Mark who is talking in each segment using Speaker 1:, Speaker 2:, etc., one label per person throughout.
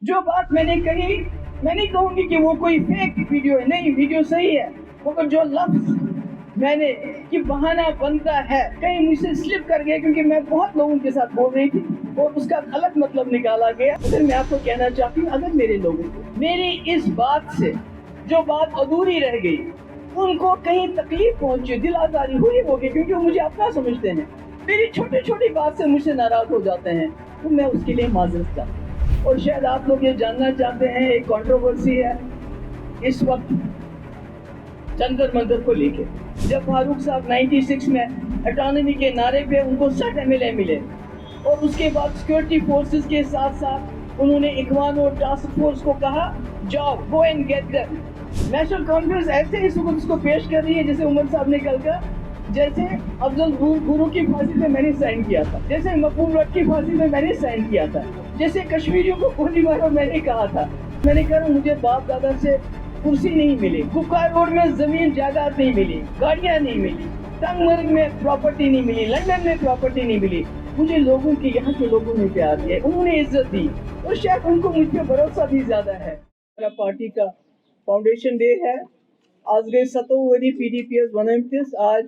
Speaker 1: جو بات میں نے کہی، میں نہیں کہوں گی کہ وہ کوئی فیک ویڈیو ہے، نہیں، ویڈیو صحیح ہے، مگر جو لفظ میں نے کہ بہانہ بنتا ہے کہیں مجھ سے سلپ کر گیا، کیونکہ میں بہت لوگوں کے ساتھ بول رہی تھی اور اس کا غلط مطلب نکالا گیا۔ پھر میں آپ کو کہنا چاہتی ہوں، اگر میرے لوگوں کو میری اس بات سے جو بات ادھوری رہ گئی، ان کو کہیں تکلیف پہنچی، دل آزاری ہوئی ہوگی، کیونکہ وہ مجھے اپنا سمجھتے ہیں، میری چھوٹی چھوٹی بات سے مجھ سے ناراض ہو جاتے ہیں، تو میں اس کے لیے معذرت چاہتا ہوں۔ اور شاید آپ لوگ یہ جاننا چاہتے ہیں، ایک کنٹروورسی ہے اس وقت جنتر منتر کو لے کے، جب فاروق صاحب 96 میں اٹانومی کے نعرے پہ ان کو 60 MLA ملے، اور اس کے بعد سیکورٹی فورسز کے ساتھ ساتھ انہوں نے اخوان اور ٹاسک فورس کو کہا جاؤ، go and get them. National Conference ایسے اس وقت اس کو پیش کر رہی ہے جیسے عمر صاحب نے کل کہا، جیسے افضل گرو کی پھانسی پہ میں نے سائن کیا تھا، جیسے مقبول بٹ کی پھانسی پہ میں نے سائن کیا تھا، جیسے کشمیریوں کو گولی مارو میں نے کہا تھا۔ میں نے کہا مجھے باپ دادا سے کرسی نہیں ملی، کپکار روڈ میں زمین جائیداد نہیں ملی، گاڑیاں نہیں ملی، تنگ مرگ میں پراپرٹی نہیں ملی، لندن میں پراپرٹی نہیں ملی، مجھے لوگوں کے یہاں کے لوگوں نے پیار دیا، انہوں نے عزت دی، اور شاید ان کو مجھ پہ بھروسہ بھی زیادہ ہے۔ میرا پارٹی کا فاؤنڈیشن ڈے ہے، آج گئے 7 وری PDPS بنامتس، آج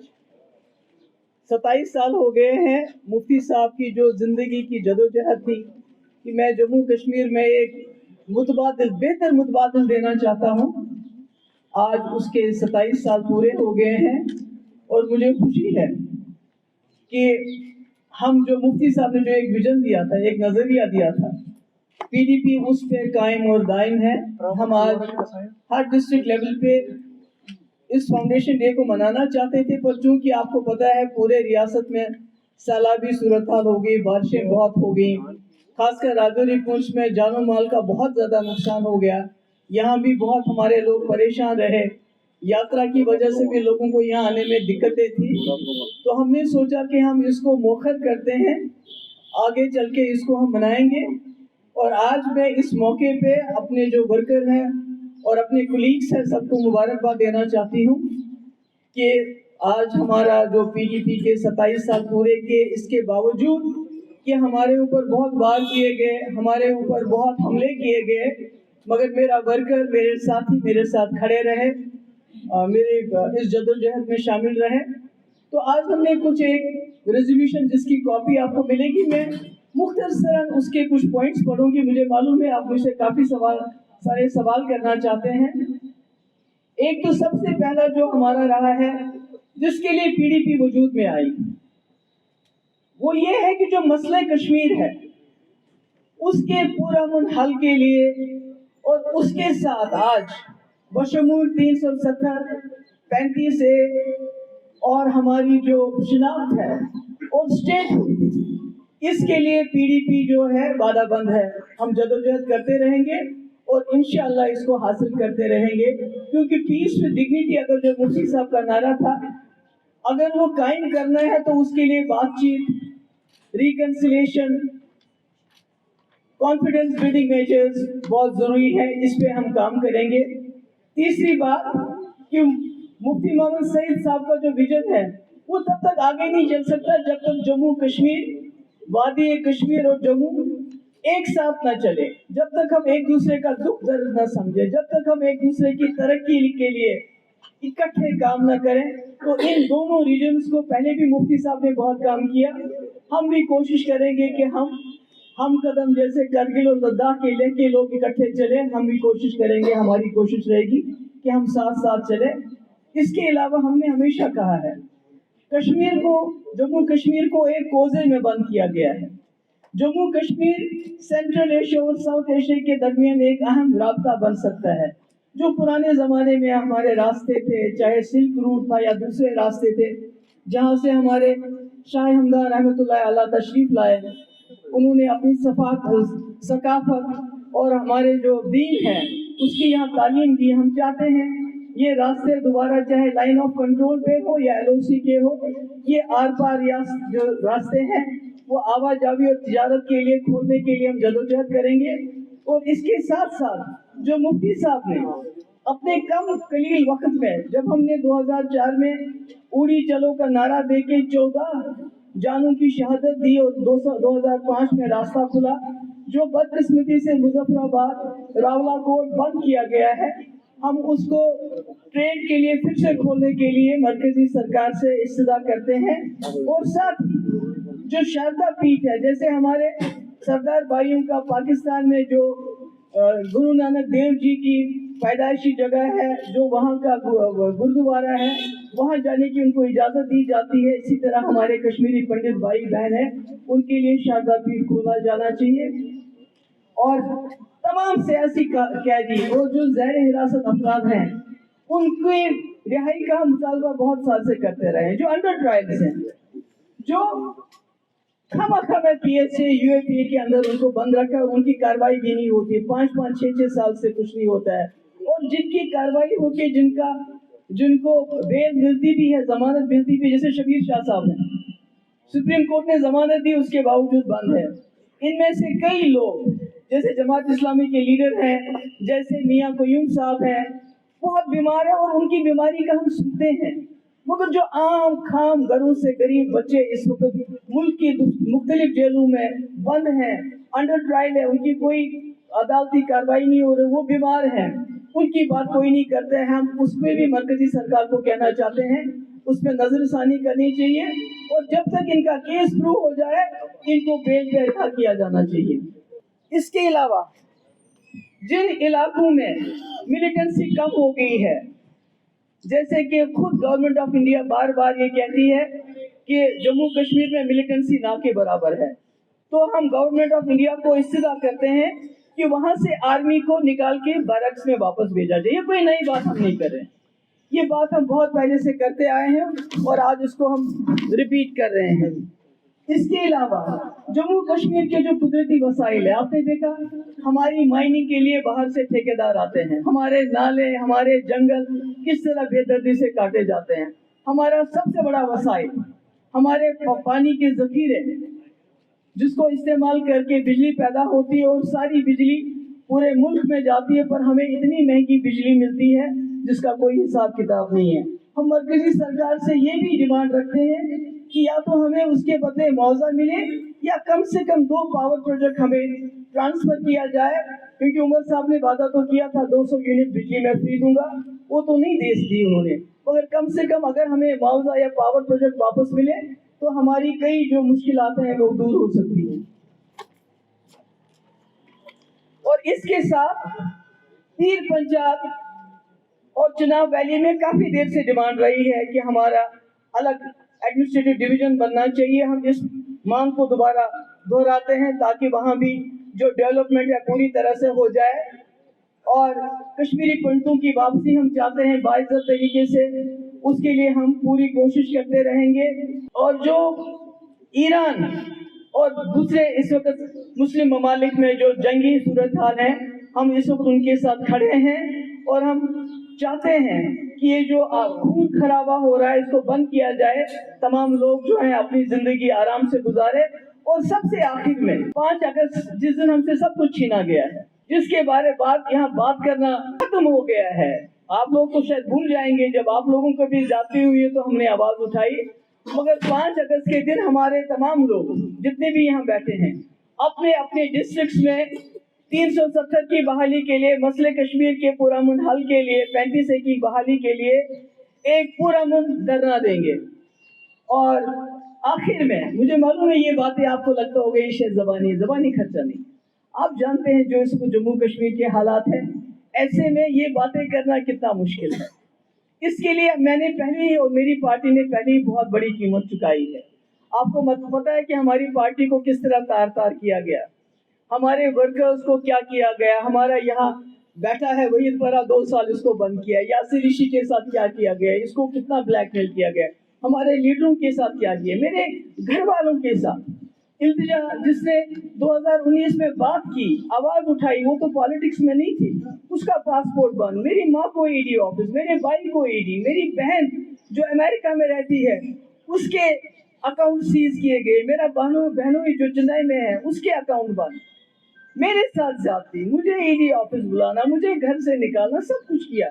Speaker 1: 27 سال ہو گئے ہیں مفتی صاحب کی جو زندگی کی جدوجہد تھی کہ میں جموں کشمیر میں ایک متبادل، بہتر متبادل دینا چاہتا ہوں۔ آج اس کے 27 سال پورے ہو گئے ہیں، اور مجھے خوشی ہے کہ ہم جو مفتی صاحب نے جو ایک ویژن دیا تھا، ایک نظریہ دیا تھا، PDP اس پہ قائم اور دائم ہے۔ ہم آج ہر ڈسٹرکٹ لیول پہ اس فاؤنڈیشن ڈے کو منانا چاہتے تھے، پر چونکہ آپ کو پتہ ہے پورے ریاست میں سیلابی صورتحال ہو گئی، بارشیں بہت ہو گئی، خاص کر راجوری پونچھ میں جان و مال کا بہت زیادہ نقصان ہو گیا، یہاں بھی بہت ہمارے لوگ پریشان رہے، یاترا کی وجہ سے بھی لوگوں کو یہاں آنے میں دقتیں تھی، تو ہم نے سوچا کہ ہم اس کو مؤخر کرتے ہیں، آگے چل کے اس کو ہم منائیں گے۔ اور آج میں اس موقع پہ اپنے جو ورکر ہیں اور اپنے کولیگس ہیں سب کو مبارکباد دینا چاہتی ہوں کہ آج ہمارا جو PDP کے 27 سال پورے کیے، اس کے باوجود کہ ہمارے اوپر بہت وار کیے گئے، ہمارے اوپر بہت حملے کیے گئے، مگر میرا ورکر، میرے ساتھی میرے ساتھ کھڑے رہے، میرے اس جدوجہد میں شامل رہے۔ تو آج ہم نے کچھ ایک ریزولوشن جس کی کاپی آپ کو ملے گی، میں مختصراً اس کے کچھ پوائنٹس پڑھوں گی، مجھے معلوم ہے آپ مجھ سے کافی سارے سوال کرنا چاہتے ہیں۔ ایک تو سب سے پہلا جو ہمارا رہا ہے جس کے لیے PDP وجود میں آئی، وہ یہ ہے کہ جو مسئلہ کشمیر ہے اس کے پرامن حل کے لیے، اور اس کے ساتھ آج بشمول 370 35A اور ہماری جو شناخت ہے اور اسٹیٹ، اس کے لیے PDP جو ہے وعدہ بند ہے، ہم جدوجہد کرتے رہیں گے اور انشاءاللہ اس کو حاصل کرتے رہیں گے، کیونکہ پیس ود ڈگنیٹی اگر جو مفتی صاحب کا نعرہ تھا اگر وہ قائم کرنا ہے تو اس کے لیے بات چیت، ریکنسیلیشن، کانفیڈنس بلڈنگ میجرز بہت ضروری ہے، اس پہ ہم کام کریں گے۔ تیسری بات کہ مفتی محمد سعید صاحب کا جو ویژن ہے وہ تب تک آگے نہیں چل سکتا جب تک جموں کشمیر، وادی کشمیر اور جموں ایک ساتھ نہ چلے، جب تک ہم ایک دوسرے کا دکھ درد نہ سمجھے، جب تک ہم ایک دوسرے کی ترقی کے لیے اکٹھے کام نہ کریں۔ تو ان دونوں ریجنز کو پہلے بھی مفتی صاحب نے بہت کام کیا، ہم بھی کوشش کریں گے کہ ہم قدم جیسے کرگل اور لداخ کے لے کے لوگ اکٹھے چلیں، ہم بھی کوشش کریں گے، ہماری کوشش رہے گی کہ ہم ساتھ ساتھ چلیں۔ اس کے علاوہ ہم نے ہمیشہ کہا ہے کشمیر کو، جموں کشمیر کو ایک کوزے میں بند کیا گیا ہے، جموں کشمیر سینٹرل ایشیا اور ساؤتھ ایشیا کے درمیان ایک اہم رابطہ بن سکتا ہے۔ جو پرانے زمانے میں ہمارے راستے تھے، چاہے سلک روٹ تھا یا دوسرے راستے تھے، جہاں سے ہمارے شاہ ہمدان رحمۃ اللہ علیہ تشریف لائے، انہوں نے اپنی ثقافت اور ہمارے جو دین ہے اس کی یہاں تعلیم دی۔ ہم چاہتے ہیں یہ راستے دوبارہ چاہے لائن آف کنٹرول پہ ہو یا LOC کے ہو، یہ آر پار جو راستے ہیں وہ آواجاوی اور تجارت کے لیے کھولنے کے لیے ہم جدوجہد کریں گے۔ اور اس کے ساتھ ساتھ جو مفتی صاحب نے اپنے کم قلیل وقت میں، جب ہم نے 2004 میں اڑی چلو کا نعرہ دے کے 14 جانوں کی شہادت دی اور 2005 میں راستہ کھلا، जो बदकिस्मती से मुजफ्फराबाद रावलाकोट बंद किया गया है, हम उसको ट्रेड के लिए फिर से खोलने के लिए मरकजी सरकार से इस्तदा करते हैं। और साथ ही जो शारदा पीठ है, जैसे हमारे सरदार भाइयों का पाकिस्तान में जो गुरु नानक देव जी की पैदाइशी जगह है, जो वहाँ का गुरुद्वारा है, वहाँ जाने की उनको इजाज़त दी जाती है। इसी तरह हमारे कश्मीरी पंडित भाई बहन हैं, उनके लिए शारदा पीठ खोला जाना चाहिए। और तमाम सियासी कैदी और जो ज़ैर हिरासत अफराद हैं, उनकी रिहाई का मुतालबा बहुत साल से करते रहे हैं। जो अंडर ट्रायल्स हैं, जो खामा पीएचए यूएपीए के अंदर उनको बंद रखा है, उनकी कार्रवाई भी नहीं होती, 5-5, 6-6 साल से कुछ नहीं होता है। और जिनकी कार्रवाई होके जिनको बेल मिलती भी है, जमानत मिलती भी, जैसे शबीर शाह साहब हैं, सुप्रीम कोर्ट ने जमानत दी, उसके बावजूद बंद है। इनमें से कई लोग जैसे जमात इस्लामी के लीडर हैं, जैसे मियां क़य्यूम साहब हैं, बहुत बीमार है और उनकी बीमारी का हम सुनते हैं। मगर जो आम खाम घरों से गरीब बच्चे इस वक्त मुल्क की मुख्तलिफ जेलों में बंद हैं, अंडर ट्रायल है, उनकी कोई अदालती कार्रवाई नहीं हो रही, वो बीमार हैं, उनकी बात कोई नहीं करते हैं। हम उस पर भी मरकजी सरकार को कहना चाहते हैं, उस पर नजरसानी करनी चाहिए और जब तक इनका केस प्रूव हो जाए, इनको बेल पे रिहा किया जाना चाहिए। इसके अलावा जिन इलाकों में मिलिटेंसी कम हो गई है, जैसे कि खुद गवर्नमेंट ऑफ इंडिया बार बार ये कहती है कि जम्मू कश्मीर में मिलिटेंसी ना के बराबर है, तो हम गवर्नमेंट ऑफ इंडिया को इस्तदा करते हैं कि वहाँ से आर्मी को निकाल के बैरक्स में वापस भेजा जाए। ये कोई नई बात हम नहीं कर रहे हैं, ये बात हम बहुत पहले से करते आए हैं और आज इसको हम रिपीट कर रहे हैं। इसके अलावा जम्मू कश्मीर के जो कुदरती वसाइल है, आपने देखा हमारी माइनिंग के लिए बाहर से ठेकेदार आते हैं, हमारे नाले, हमारे जंगल किस तरह बेदर्दी से काटे जाते हैं। हमारा सबसे बड़ा वसाइल हमारे पानी के जखीरे, जिसको इस्तेमाल करके बिजली पैदा होती है और सारी बिजली पूरे मुल्क में जाती है, पर हमें इतनी महंगी बिजली मिलती है जिसका कोई हिसाब किताब नहीं है। हम मरकजी सरकार से ये भी डिमांड रखते हैं कि या तो हमें उसके बदले मुआवजा मिले या कम से कम 2 पावर प्रोजेक्ट हमें ट्रांसफर किया जाए, क्योंकि उमर साहब ने वादा तो किया था 200 यूनिट बिजली मैं फ्री दूंगा, वो तो नहीं दे दी उन्होंने। मगर कम से कम अगर हमें मुआवजा या पावर प्रोजेक्ट वापस मिले तो हमारी कई जो मुश्किलात हैं वो दूर हो सकती हैं। और इसके साथ पीर पंचायत और चुनाव वैली में काफी देर से डिमांड रही है कि हमारा अलग एडमिनिस्ट्रेटिव डिवीजन बनना चाहिए। हम इस मांग को दोबारा दोहराते हैं ताकि वहाँ भी जो डेवलपमेंट है पूरी तरह से हो जाए और कश्मीरी पंडितों की वापसी हम चाहते हैं बाइज्जत तरीके से, उसके लिए हम पूरी कोशिश करते रहेंगे। और जो ईरान और दूसरे इस वक्त मुस्लिम ममालिक में जो जंगी सूरत हाल है, हम इस वक्त उनके साथ खड़े हैं और हम चाहते हैं कि ये जो खून खराबा हो रहा है इसको बंद किया जाए, तमाम लोग जो हैं अपनी जिंदगी आराम से गुजारे। और सबसे आखिर में 5 अगस्त जिस दिन हमसे सब कुछ छीना गया है, जिसके बारे यहाँ बात करना खत्म हो गया है। आप लोग तो शायद भूल जाएंगे, जब आप लोगों को भी जाती हुई है तो हमने आवाज उठाई, मगर 5 अगस्त के दिन हमारे तमाम लोग जितने भी यहाँ बैठे हैं अपने अपने डिस्ट्रिक्ट्स में 370 की बहाली के लिए, मसले कश्मीर के पुरअमन हल के लिए, 35A की बहाली के लिए एक पुरअमन धरना देंगे। और आखिर में मुझे मालूम है ये बातें आपको लगता होगा ये शायद ज़बानी खर्चा नहीं, आप जानते हैं जो इसको जम्मू कश्मीर के हालात हैं, ऐसे में ये बातें करना कितना मुश्किल है। इसके लिए मैंने पहले ही और मेरी पार्टी ने पहले ही बहुत बड़ी कीमत चुकाई है। आपको पता है कि हमारी पार्टी को किस तरह तार तार किया गया, हमारे वर्कर्स को क्या किया गया। हमारा यहाँ बैठा है वही पर 2 साल इसको बंद किया, यासिर ऋषि के साथ क्या किया गया, इसको कितना ब्लैकमेल किया गया, हमारे लीडरों के साथ क्या किया, मेरे घर वालों के साथ। इल्तिजा जिसने 2019 में बात की, आवाज उठाई, वो तो पॉलिटिक्स में नहीं थी, उसका पासपोर्ट बंद, मेरी माँ को ईडी ऑफिस, मेरे भाई को ईडी, मेरी बहन जो अमेरिका में रहती है उसके अकाउंट सीज किए गए, मेरा बहनों जो चेन्नई में है उसके अकाउंट बंद, मेरे साथ जाती, मुझे ईडी ऑफिस बुलाना, मुझे घर से निकालना, सब कुछ किया।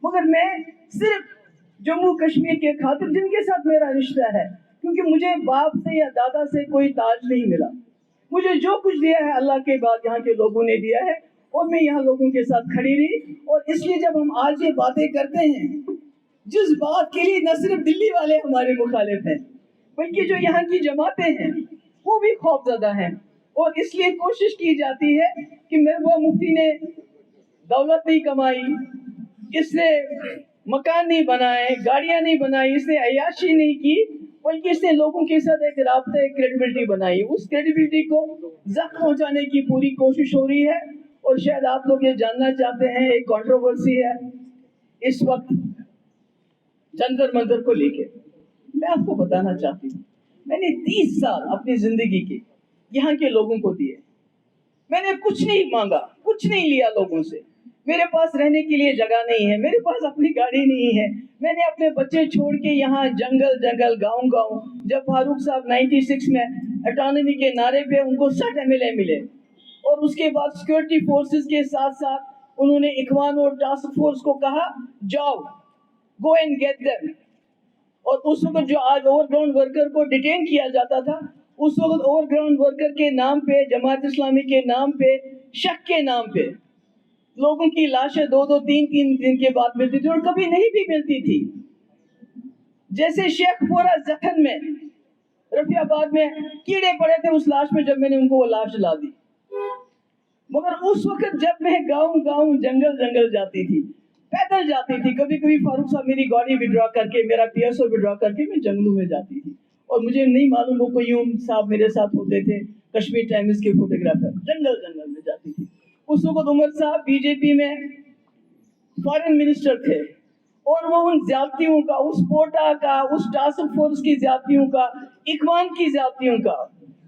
Speaker 1: मगर मैं सिर्फ जम्मू कश्मीर के खातिर, जिनके साथ मेरा रिश्ता है, क्योंकि मुझे बाप से या दादा से कोई ताज नहीं मिला, मुझे जो कुछ दिया है अल्लाह के बाद यहाँ के लोगों ने दिया है, और मैं यहाँ लोगों के साथ खड़ी रही। और इसलिए जब हम आज ये बातें करते हैं, जिस बात के लिए न सिर्फ दिल्ली वाले हमारे मुखालिफ हैं, बल्कि जो यहाँ की जमातें हैं वो भी खौफजदा हैं, और इसलिए कोशिश की जाती है कि महबूबा मुफ्ती ने दौलत नहीं कमाई, इसने मकान नहीं बनाए, गाड़ियां नहीं बनाई, इसने अय्याशी नहीं की, बल्कि इसने लोगों के साथ एक राब्ता, एक क्रेडिबिलिटी बनाई। उस क्रेडिबिलिटी को जख्म पहुंचाने की पूरी कोशिश हो रही है। और शायद आप लोग ये जानना चाहते हैं, एक कंट्रोवर्सी है इस वक्त जंतर मंतर को लेके। मैं आपको बताना चाहती हूँ, मैंने 30 साल अपनी जिंदगी के यहाँ के लोगों को दिए। मैंने कुछ नहीं मांगा, कुछ नहीं लिया लोगों से। मेरे पास रहने के लिए जगह नहीं है, मेरे पास अपनी गाड़ी नहीं है। मैंने अपने बच्चे छोड़ के यहाँ जंगल जंगल, गांव गांव, जब फारूक साहब 96 में ऑटोनॉमी के नारे पे उनको 60 MLA मिले, और उसके बाद सिक्योरिटी फोर्सेस के साथ साथ उन्होंने इखवान और टास्क फोर्स को कहा जाओ, गो एंड गेट देम। और उस वक्त जो आज ओवरग्राउंड वर्कर को डिटेन किया जाता था, उस वक्त ओवरग्राउंड वर्कर के नाम पे, जमात इस्लामी के नाम पे, शक के नाम पे लोगों की लाशें 2-2, 3-3 दिन के बाद मिलती थी, और कभी नहीं भी मिलती थी। जैसे शेखपुरा जखन में, रफियाबाद में कीड़े पड़े थे उस लाश में, जब मैंने उनको वो लाश ला दी। मगर उस वक्त जब मैं गांव गांव, जंगल जंगल जाती थी, पैदल जाती थी, कभी कभी फारूक साहब मेरी गाड़ी विड्रॉ करके, मेरा PSO विड्रॉ करके मैं जंगलों में जाती थी। और मुझे नहीं मालूम वो कोयूम साहब मेरे साथ होते थे, कश्मीर टाइम्स के फोटोग्राफर, जंगल जंगल में जाती थी। उस वक्त उमर साहब बीजेपी में फॉरेन मिनिस्टर थे, और वो उन ज्यादतियों का, उस पोटा का, उस टास्क फोर्स की ज्यादतियों का, इकवान की ज्यादतियों का,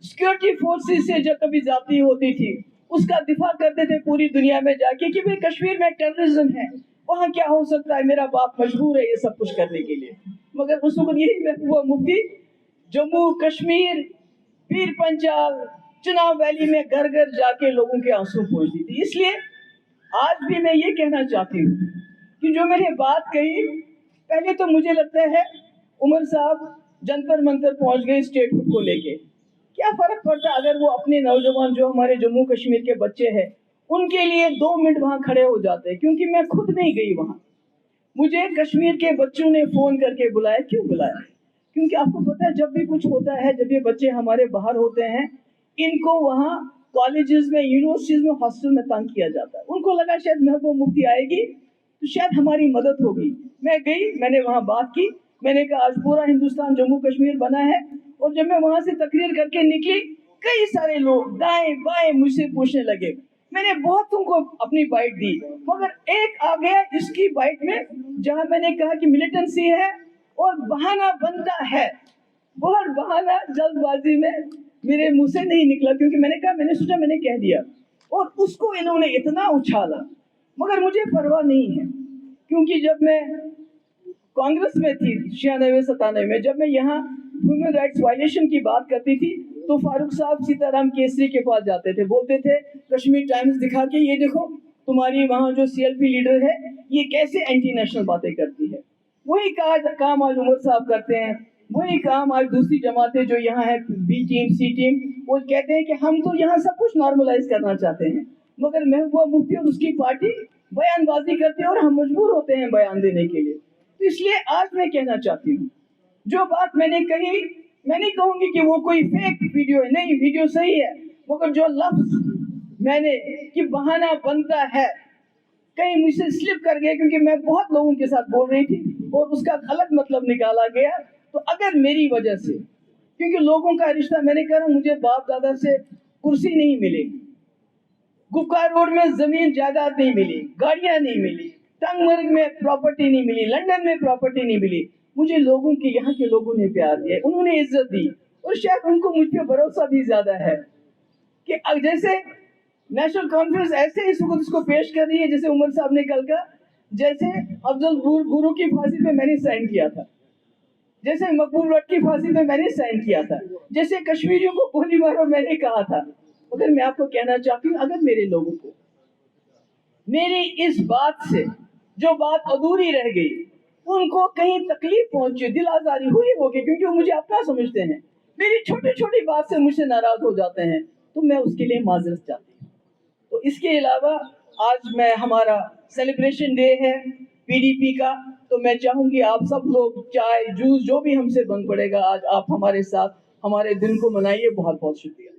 Speaker 1: सिक्योरिटी फोर्सेस से जब कभी ज्यादती होती थी उसका दिफा करते थे पूरी दुनिया में जाके कि भाई कश्मीर में टेररिज्म है, वहाँ क्या हो सकता है, मेरा बाप मजबूर है ये सब कुछ करने के लिए। मगर उस वक्त यही महबूबा मुफ्ती जम्मू कश्मीर, पीर पंचाल, चुनाव वैली में घर घर जाके लोगों के आंसू पोंछती थी। इसलिए आज भी मैं ये कहना चाहती हूँ कि जो मैंने बात कही, पहले तो मुझे लगता है उमर साहब जंतर मंतर पहुंच गए स्टेटहुड को लेके। क्या फर्क पड़ता अगर वो अपने नौजवान, जो हमारे जम्मू कश्मीर के बच्चे हैं, उनके लिए 2 मिनट वहां खड़े हो जाते। क्योंकि मैं खुद नहीं गई वहां, मुझे कश्मीर के बच्चों ने फोन करके बुलाया। क्यों बुलाया? क्योंकि आपको पता है जब भी कुछ होता है, जब ये बच्चे हमारे बाहर होते हैं, इनको वहाँ कॉलेजेस में, यूनिवर्सिटीज में, हॉस्टल में तंग किया जाता है। उनको लगा शायद महबूबा मुफ्ती आएगी तो शायद हमारी मदद होगी। मैं गई, मैंने वहाँ बात की, मैंने कहा आज पूरा हिंदुस्तान जम्मू कश्मीर बना है। और जब मैं वहाँ से तकरीर करके निकली, कई सारे लोग दाएं बाएं मुझसे पूछने लगे। मैंने बहुतों को अपनी बाइट दी, मगर एक आ गया इसकी बाइट में, जहाँ मैंने कहा कि मिलिटेंसी है और बहाना बनता है, बहुत बहाना जल्दबाजी में मेरे मुंह से नहीं निकला, क्योंकि मैंने कहा, मैंने सोचा मैंने कह दिया, और उसको इन्होंने इतना उछाला। मगर मुझे परवाह नहीं है, क्योंकि जब मैं कांग्रेस में थी 96-97 में, जब मैं यहाँ ह्यूमन राइट्स वायलेशन की बात करती थी, तो फारूक साहब सीताराम केसरी के पास जाते थे, बोलते थे कश्मीर टाइम्स दिखा के, ये देखो तुम्हारी वहाँ जो CLP लीडर है ये कैसे एंटी नेशनल बातें करती है। वही काम आज उमर साहब करते हैं, वही काम आज दूसरी जमातें जो यहाँ है, B टीम, C टीम, वो कहते हैं कि हम तो यहाँ सब कुछ नॉर्मलाइज करना चाहते हैं। मगर महबूबा मुफ्ती और उसकी पार्टी बयानबाजी करते हैं और हम मजबूर होते हैं बयान देने के लिए। तो इसलिए आज मैं कहना चाहती हूँ, जो बात मैंने कही, मैं नहीं कहूँगी कि वो कोई फेक वीडियो है, नहीं, वीडियो सही है, मगर जो लफ्ज मैंने कि बहाना बनता है, कहीं मुझसे स्लिप कर गया, क्योंकि मैं बहुत लोगों के साथ बोल रही थी और उसका गलत मतलब निकाला गया। तो अगर मेरी वजह से, क्योंकि लोगों का रिश्ता, मैंने कहा मुझे बाप दादा से कुर्सी नहीं मिली, गुफकार रोड में जमीन जायदाद नहीं मिली, गाड़ियां नहीं मिली, टंगमर्ग में प्रॉपर्टी नहीं मिली, लंदन में प्रॉपर्टी नहीं मिली, मुझे लोगों के, यहाँ के लोगों ने प्यार दिया, उन्होंने इज्जत दी, और शायद उनको मुझ पे भरोसा भी ज्यादा है कि अब जैसे नेशनल कॉन्फ्रेंस ऐसे इस वक्त उसको पेश कर रही है, जैसे उमर साहब ने कल का, जैसे अफजल गुरु की फांसी पे मैंने साइन किया था, जैसे मकबूल भट्ट की फांसी पे मैंने साइन किया था, जैसे कश्मीरियों को गोली मारो मैंने कहा था। मगर मैं आपको कहना चाहती हूँ, अगर मेरे लोगों को मेरी इस बात से जो बात अधूरी रह गई, उनको कहीं तकलीफ पहुंची, दिल आजारी हुई होगी, क्योंकि वो मुझे अपना समझते हैं, मेरी छोटी छोटी बात से मुझसे नाराज हो जाते हैं, تو میں اس کے لیے معذرت چاہتی ہوں. تو اس کے علاوہ آج میں ہمارا سیلیبریشن ڈے ہے PDP کا, تو میں چاہوں گی آپ سب لوگ چائے جوس جو بھی ہم سے بن پڑے گا آج آپ ہمارے ساتھ ہمارے دن کو منائیے. بہت بہت شکریہ.